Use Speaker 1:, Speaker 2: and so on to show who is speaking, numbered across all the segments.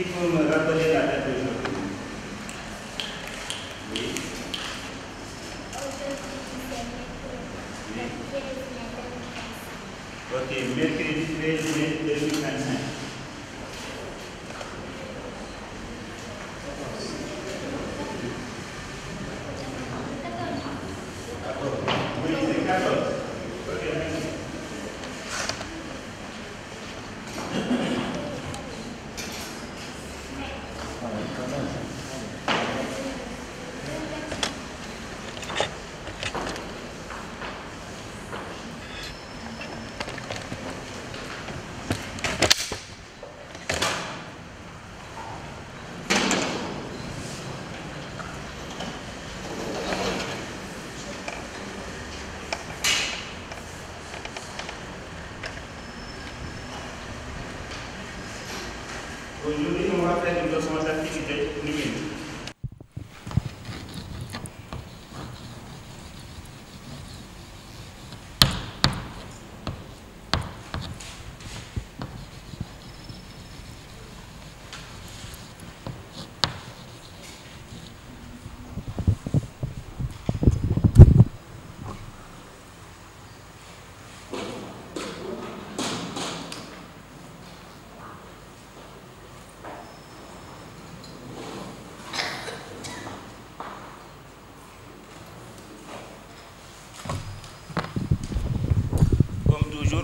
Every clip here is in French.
Speaker 1: Qui peut me rappeler la date d'aujourd'hui? Oui. Ok, mercredi 13 mai 2025. Oui, c'est 14. Ok, merci. Aujourd'hui, on va faire une leçon d'activité numérique.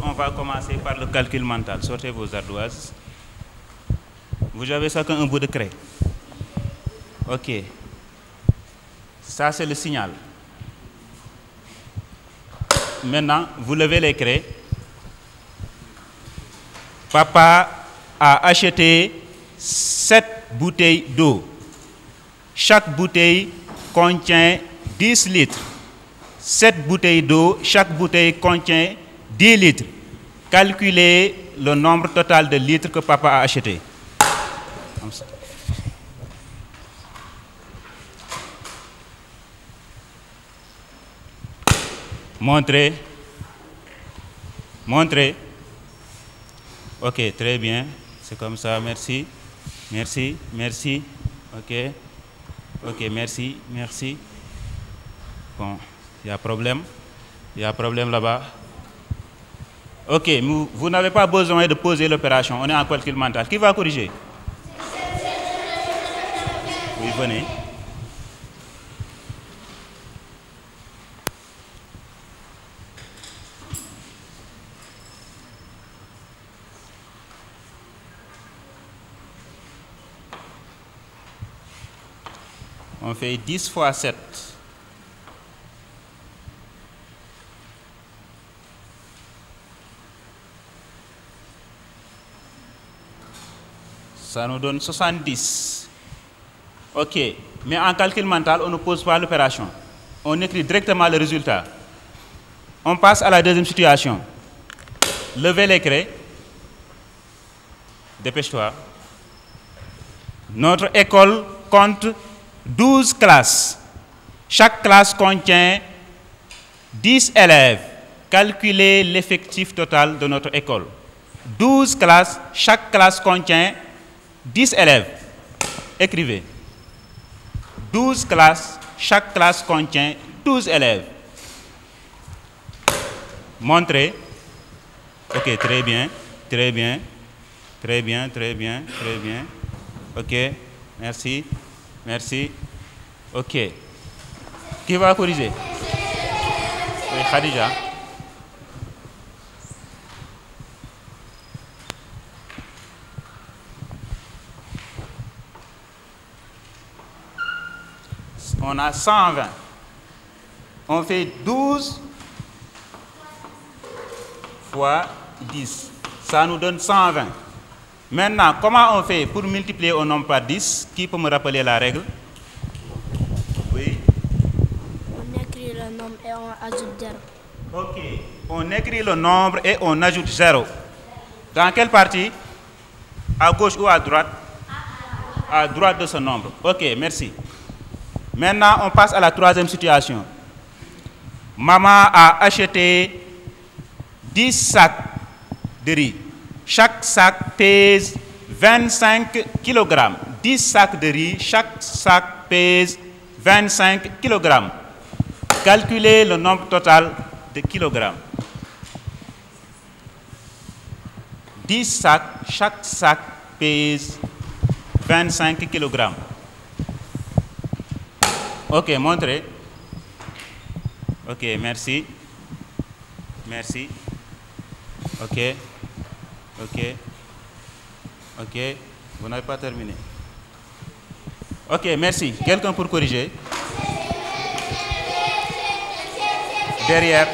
Speaker 1: On va commencer par le calcul mental. Sortez vos ardoises. Vous avez chacun un bout de craie. Ok. Ça, c'est le signal. Maintenant, vous levez les craies. Papa a acheté 7 bouteilles d'eau. Chaque bouteille contient 10 litres. 7 bouteilles d'eau, chaque bouteille contient 10 litres. Calculez le nombre total de litres que papa a acheté. Comme ça. Montrez. Montrez. Ok, très bien. C'est comme ça, merci. Merci, merci. Ok. Ok, merci, merci. Bon, il y a problème. Il y a problème là-bas. Ok, vous n'avez pas besoin de poser l'opération. On est en calcul mental. Qui va corriger? Oui, venez. On fait 10 fois 7. Ça nous donne 70. Ok, mais en calcul mental, on ne pose pas l'opération. On écrit directement le résultat. On passe à la deuxième situation. Levez les craies. Dépêche-toi. Notre école compte 12 classes. Chaque classe contient 10 élèves. Calculez l'effectif total de notre école. 12 classes, chaque classe contient 10 élèves. Écrivez. 12 classes, chaque classe contient 12 élèves. Montrez. Ok, très bien, très bien, très bien, très bien, très bien. Ok, merci, merci. Ok. Qui va corriger? Oui, Khadija. On a 120. On fait 12 fois 10. Ça nous donne 120. Maintenant, comment on fait pour multiplier un nombre par 10? Qui peut me rappeler la règle? Oui.
Speaker 2: On écrit le nombre et on ajoute 0.
Speaker 1: Ok. On écrit le nombre et on ajoute 0. Dans quelle partie? À gauche ou à droite? À droite de ce nombre. Ok, merci. Maintenant, on passe à la troisième situation. Maman a acheté 10 sacs de riz. Chaque sac pèse 25 kg. 10 sacs de riz, chaque sac pèse 25 kg. Calculez le nombre total de kilogrammes. 10 sacs, chaque sac pèse 25 kg. Ok, montrez. Ok, merci. Merci. Ok. Ok. Ok. Vous n'avez pas terminé. Ok, merci. Quelqu'un pour corriger? Derrière.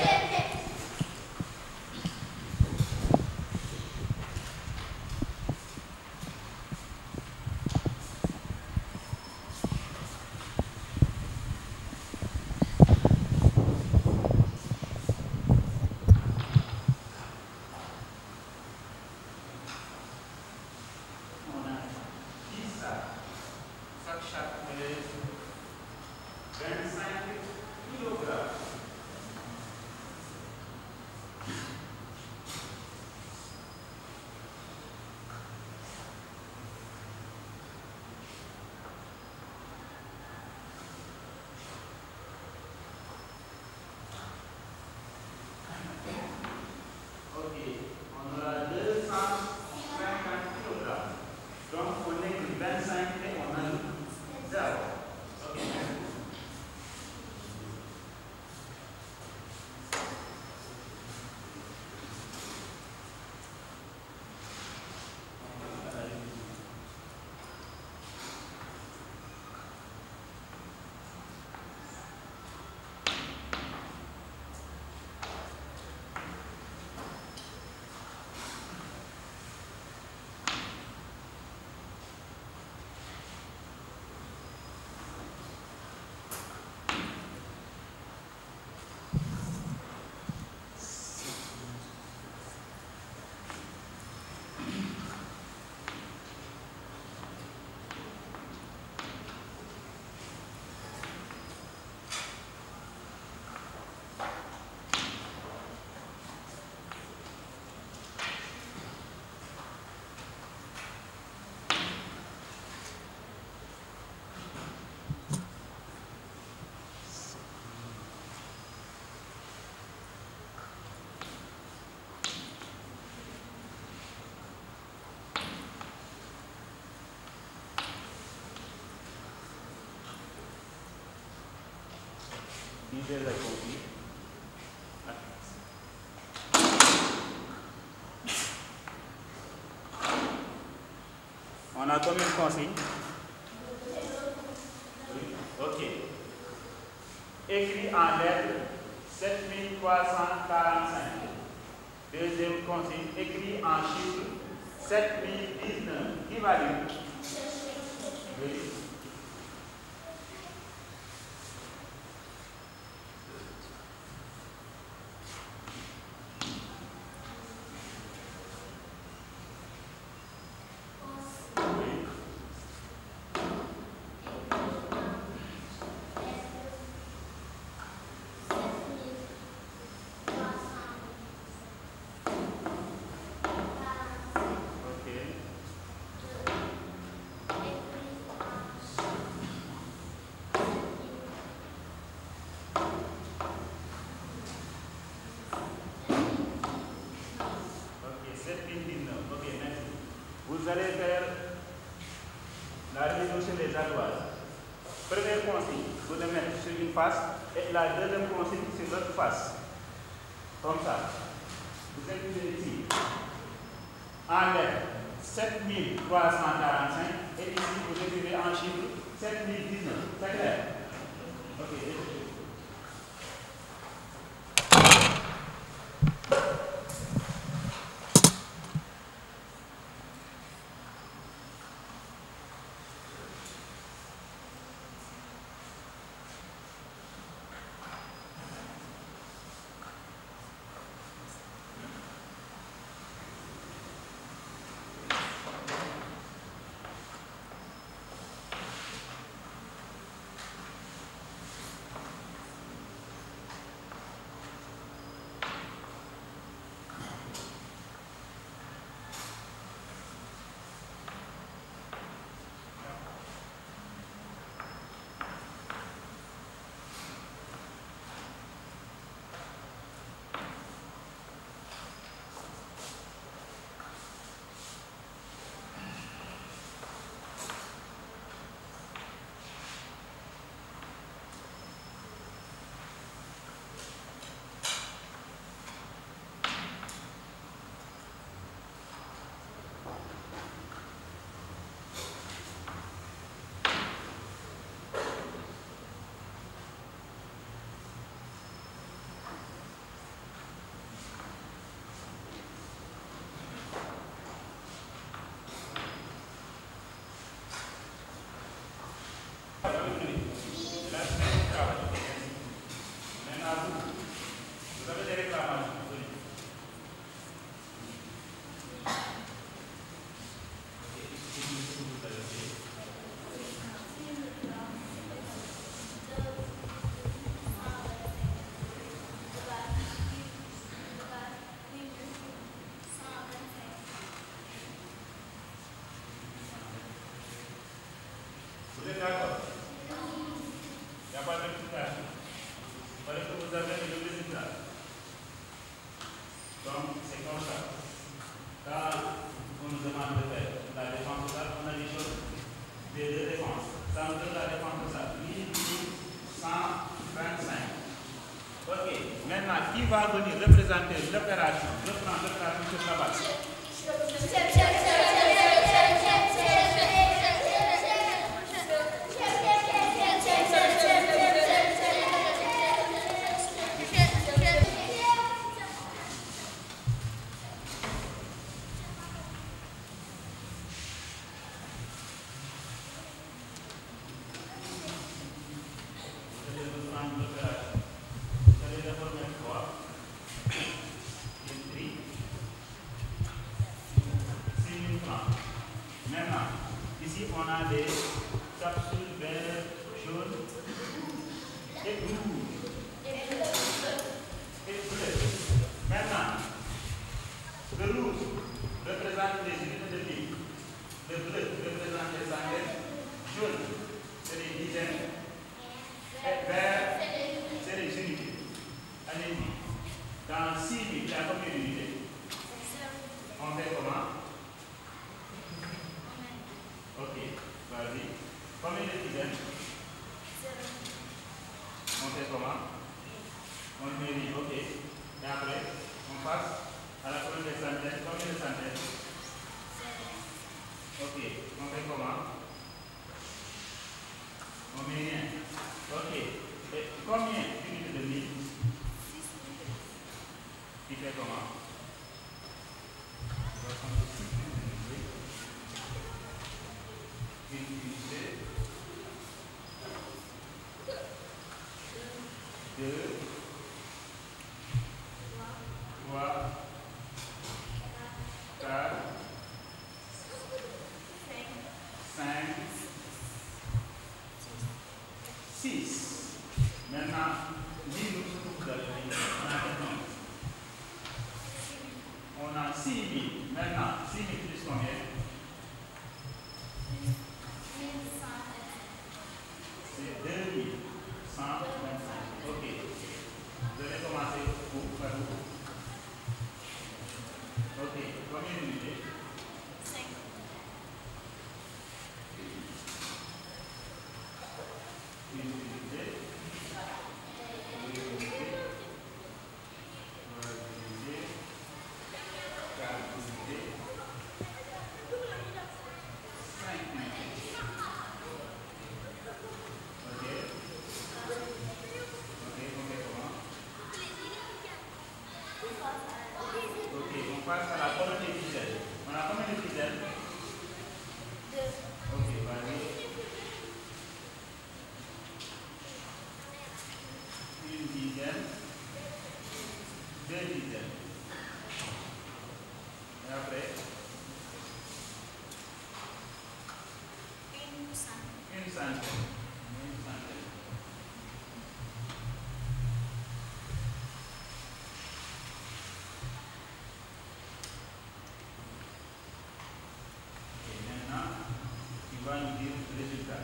Speaker 1: On a combien de consignes? Ok. Écrit en lettres 7345. Deuxième consigne, écrit en chiffres 7019. Qui va lire? Oui. Vous allez faire la résolution des ardoises. Première consigne, vous le mettez sur une face et la deuxième consigne sur l'autre face. Comme ça. Vous écrivez ici. En lettres 7345 et ici vous écrivez en chiffre 7019. C'est clair? Ok. Vous êtes d'accord? Il n'y a pas d'explication. Il fallait que vous avez le résultat. Donc, c'est comme ça. Quand on nous demande de faire la défense totale, on a des choses, des deux défenses. Ça nous donne la défense totale. 1125. Ok. Maintenant, qui va venir représenter l'opération, reprendre l'opération sur la base? Maintenant, ici on a des capsules vertes, jaunes et rouges et bleues. Maintenant, le rouge représente les unités de vie, le bleu représente les centaines, jaune c'est les dizaines et vert c'est les unités. Allez-y. Dans 6 000, il y a combien d'unités? On fait comment? Ok, vas-y. Combien de dizaines? On fait comment? On fait oui, ok. Et après, on passe à la colonne des centaines. Combien de centaines? Ok, on fait comment? On met rien. Ok. Et combien d'unités de 1000? Qui fait comment? Une unité, 2, 3, 4, 5, 6. Maintenant, dis-nous ce que vous avez dit. On a 6 000. Maintenant, 6 000 plus combien? C'est 2125. Ok. Vous allez commencer où? Par où? Ok. Combien d'unités? 5. Une unité. 2 unités. 3 unités. 4 unités. 5 unités. Ok. Ok, on fait comment? Ok, on passe à la colonne des dizaines. On a combien de dizaines? 2. Ok, vas-y. Une dizaine. 2 dizaines. Et après? Une centaine. Une centaine. Et maintenant, tu vas nous dire le résultat.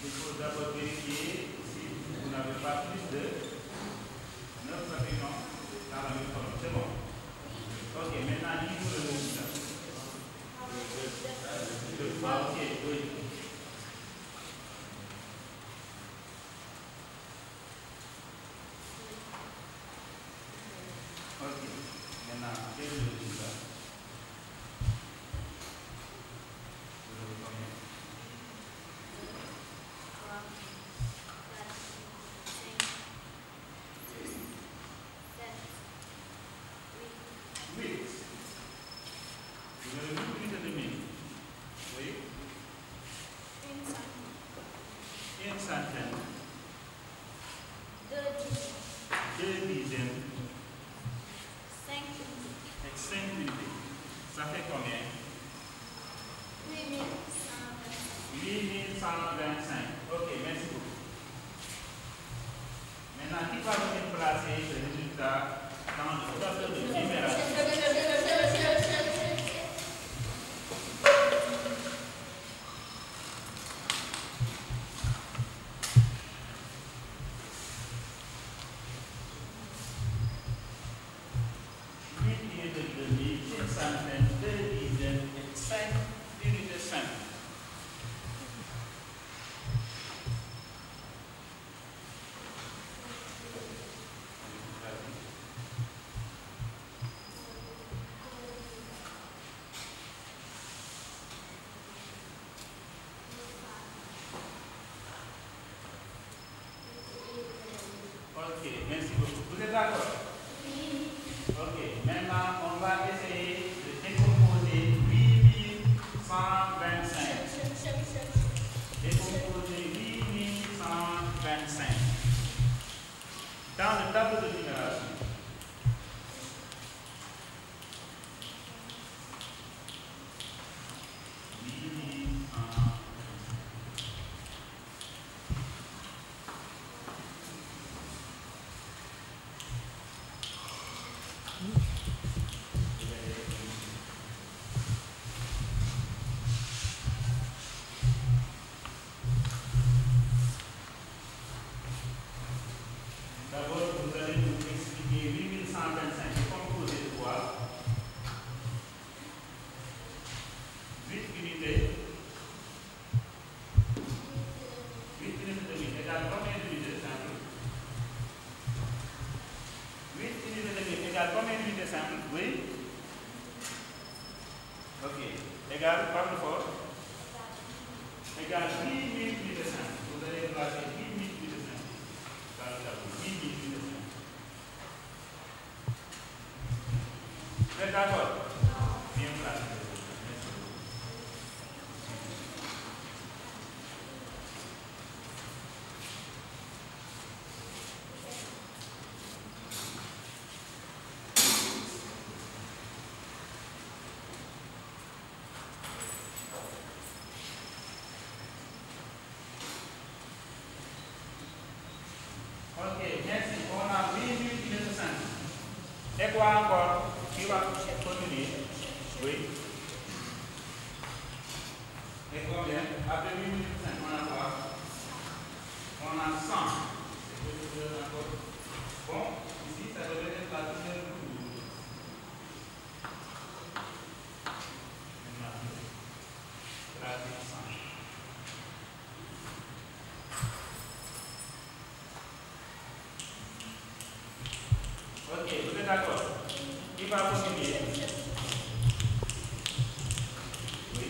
Speaker 1: Il faut d'abord vérifier si vous n'avez pas plus de 9 papillons dans la même colonne. C'est bon. Ok, maintenant, dis-nous le résultat. Ok, oui. Ok, maintenant, quel est le résultat? Vous avez combien? 3, 4, 5, 6, 7, 8. 8. Vous avez beaucoup plus de 1000. Oui? Une centaine. Une centaine. 2 dizaines. 2 dizaines. 5 unités. Et 5 unités. Ça fait combien? 8125. 8125. Ok, merci beaucoup. Maintenant, qui va venir placer le résultat dans le tableau de numération? Ok. Égal, parle fort. Égal 10 000 plus de 5. Vous allez placer 10 000 plus de 5. Dans le tableau. 10 000 plus de 5. Vous êtes d'accord? Bien placé. Ok, merci. On a 1805. Et quoi encore? Qui va continuer? Oui. Et combien? Après 1805, on a quoi? On a 100. Bon, ici, ça devrait être la deuxième couleur. La 100. Ok, vous êtes d'accord? Qui va continuer? Oui.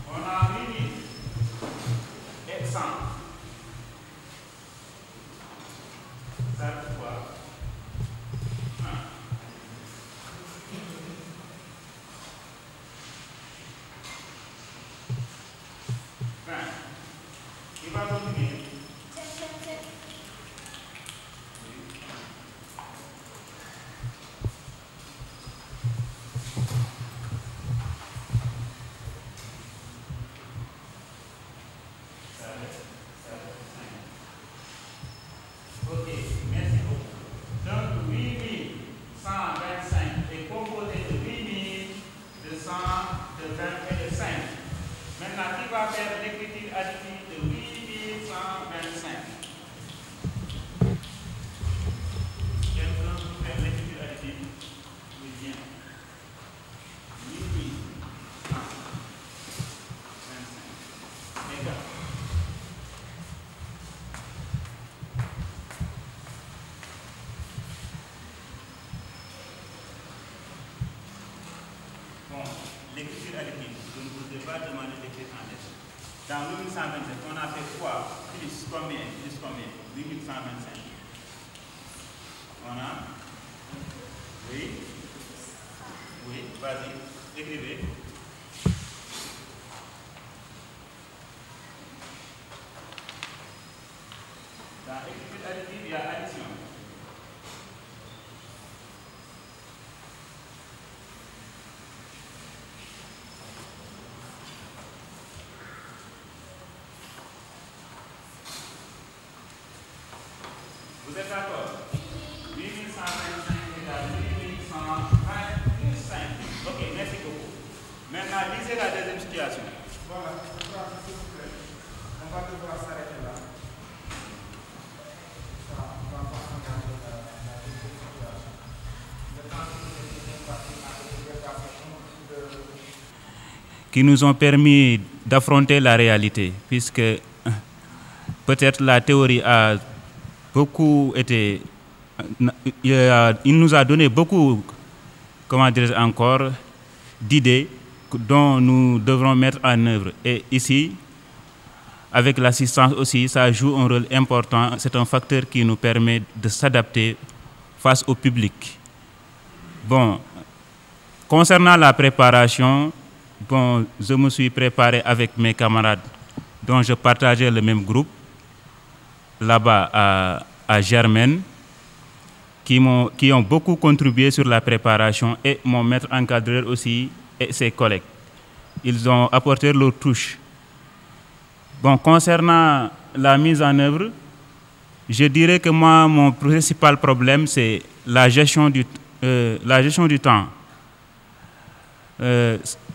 Speaker 1: On a 8000 et 100. Ça fait quoi? 1. 20. Qui va continuer? Ok, merci beaucoup. Donc 8125 est composé de 8000, de 100, de 20 et de 5. Maintenant, qui va faire l'écriture additive de 8125? Quelqu'un peut faire l'écriture additive? Oui, bien. 8125. Égal. Bon, l'écriture additive, je ne vous ai pas demandé d'écrire en lettres. Dans le 1127, on a fait quoi? Plus combien? Plus combien? 8125. On a? Oui? Oui, vas-y, écrivez. Dans l'écriture additive, il y a addition. Vous êtes d'accord? 8125 égale 8120 plus 5. Ok, merci beaucoup. Maintenant, lisez la deuxième situation.
Speaker 3: Voilà, s'il vous plaît, on va devoir s'arrêter là. Ça, on va pas regarder la deuxième situation. Le temps que nous ayons passé à la
Speaker 1: qui nous ont permis d'affronter la réalité, puisque peut-être la théorie a beaucoup été... Il nous a donné beaucoup, comment dire encore, d'idées dont nous devrons mettre en œuvre. Et ici, avec l'assistance aussi, ça joue un rôle important. C'est un facteur qui nous permet de s'adapter face au public. Bon, concernant la préparation, bon, je me suis préparé avec mes camarades dont je partageais le même groupe, là-bas à Germaine, qui ont beaucoup contribué sur la préparation, et mon maître encadreur aussi et ses collègues. Ils ont apporté leur touche. Bon, concernant la mise en œuvre, je dirais que moi, mon principal problème, c'est la gestion du temps.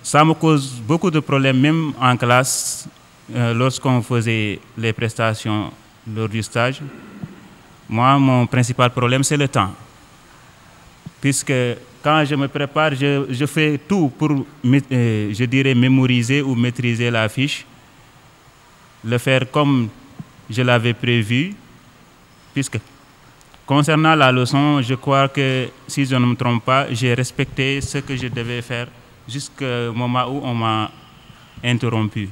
Speaker 1: Ça me cause beaucoup de problèmes, même en classe, lorsqu'on faisait les prestations lors du stage. Moi, mon principal problème, c'est le temps. Puisque quand je me prépare, je fais tout pour, je dirais, mémoriser ou maîtriser la fiche, le faire comme je l'avais prévu, puisque Concernant la leçon, je crois que, si je ne me trompe pas, j'ai respecté ce que je devais faire jusqu'au moment où on m'a interrompu.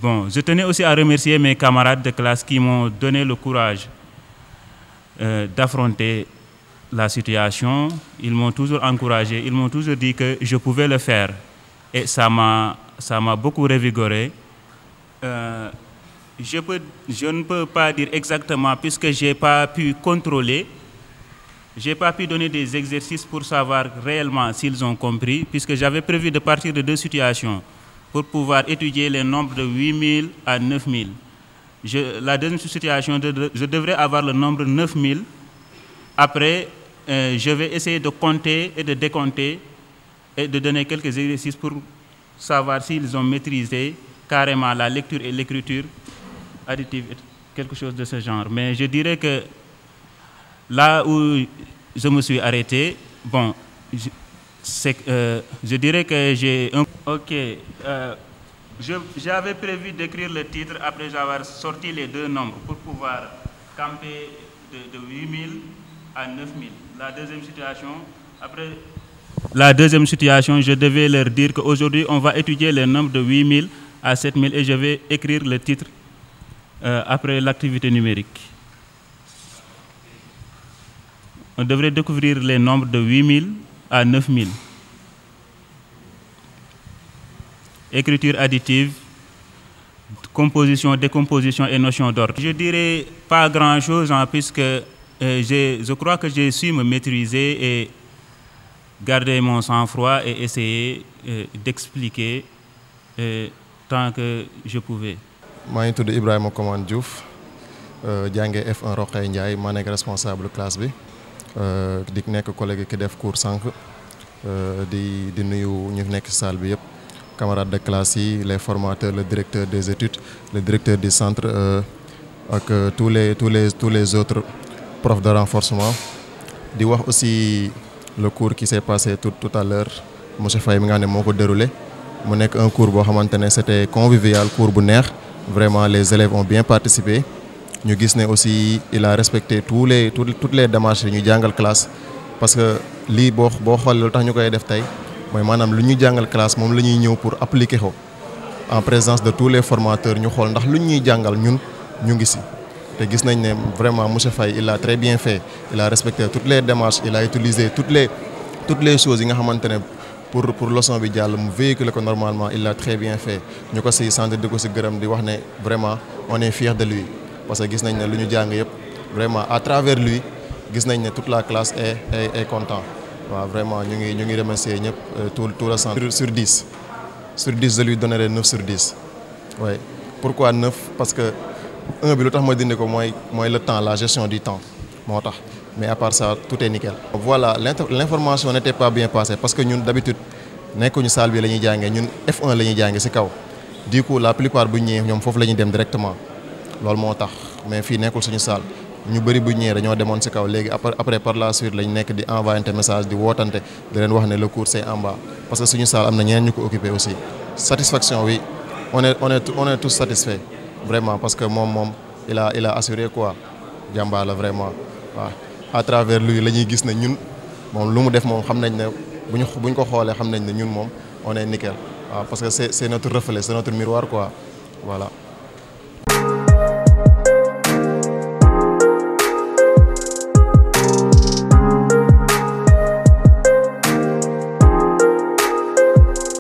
Speaker 1: Bon, je tenais aussi à remercier mes camarades de classe qui m'ont donné le courage d'affronter la situation. Ils m'ont toujours encouragé, ils m'ont toujours dit que je pouvais le faire. Et ça m'a beaucoup revigoré. Je ne peux pas dire exactement, puisque je n'ai pas pu contrôler, je n'ai pas pu donner des exercices pour savoir réellement s'ils ont compris, puisque j'avais prévu de partir de 2 situations pour pouvoir étudier les nombres de 8000 à 9000. La deuxième situation, je devrais avoir le nombre 9000. Après, je vais essayer de compter et de décompter et de donner quelques exercices pour savoir s'ils ont maîtrisé carrément la lecture et l'écriture additive, quelque chose de ce genre. Mais je dirais que là où je me suis arrêté, bon, je dirais que j'ai un... Ok, j'avais prévu d'écrire le titre après avoir sorti les 2 nombres pour pouvoir camper de 8000 à 9000. La deuxième situation, je devais leur dire qu'aujourd'hui, on va étudier les nombres de 8000 à 7000 et je vais écrire le titre après l'activité numérique. On devrait découvrir les nombres de 8000 à 9000. Écriture additive, composition, décomposition et notion d'ordre. Je dirais pas grand-chose, puisque je crois que j'ai su me maîtriser et garder mon sang-froid et essayer d'expliquer tant que je pouvais.
Speaker 4: Je suis Ibrahima Coman Diouf, jàngee F1 Rokhaya Ndiaye, je suis responsable classe bi, di nekk collègue qui def cours sànq, di nuyu ñu nekk salle bi yëpp, camarades de classe yi, les formateurs, le directeur des études, le directeur du centre ak tous les autres profs de renforcement. Di wax aussi le cours qui s'est passé tout à l'heure, monsieur Faye mi nga xam ne moo ko déroulé, mu nekk un cours boo xamante ne c'était convivial, cours bu neex. Vraiment, les élèves ont bien participé. Nous avons aussi, il a respecté toutes les démarches de la classe. Parce que ce que nous avons fait, c'est la classe pour appliquer en présence de tous les formateurs. Nous avons fait ce que nous vraiment, M. Faye, il a très bien fait. Il a respecté toutes les démarches, il a utilisé toutes les choses pour leçon bi jall mu véhicule ko normalement, il l'a très bien fait. Ñu ko ci centre de ko ci gërëm di wax né vraiment on est fier de lui parce que gis nañ né luñu jàng yépp vraiment à travers lui gis nañ né toute la classe est content. Wa vraiment ñu ngi remercier ñëpp tout le centre sur 10. Sur 10 je lui donnerai 9 sur 10. Ouais. Pourquoi 9? Parce que un bi lutax ma dindi ko moy le temps, la gestion du temps. Motax. Mais à part ça, tout est nickel. Voilà, l'information n'était pas bien passée parce que nous, d'habitude, nous sommes salle bi lañuy jàngé ñun F1 lañuy jàngé ci kaw. Du coup, la plupart bu ñëw ñom fofu lañuy dem directement. Lool moo tax mais fi nekkul suñu salle. Ñu bari bu ñëw dañoo démon ci kaw légui après par la suite lañ nekk di envoyer message di wotante di leen wax né le cours c'est en bas parce que suñu salle amna ñeneen ñu ko occuper aussi. Satisfaction oui, on est tous satisfaits vraiment parce que mom il a assuré quoi. Jàmbaar la vraiment. Waaw. À travers lui la ñuy gis ne ñun moom lu mu def moom xam nañ ne buñ ko xoolee xam nañ ne ñun moom on est nickel waaw parce que c'est notre reflet, c'est notre miroir quoi voilà.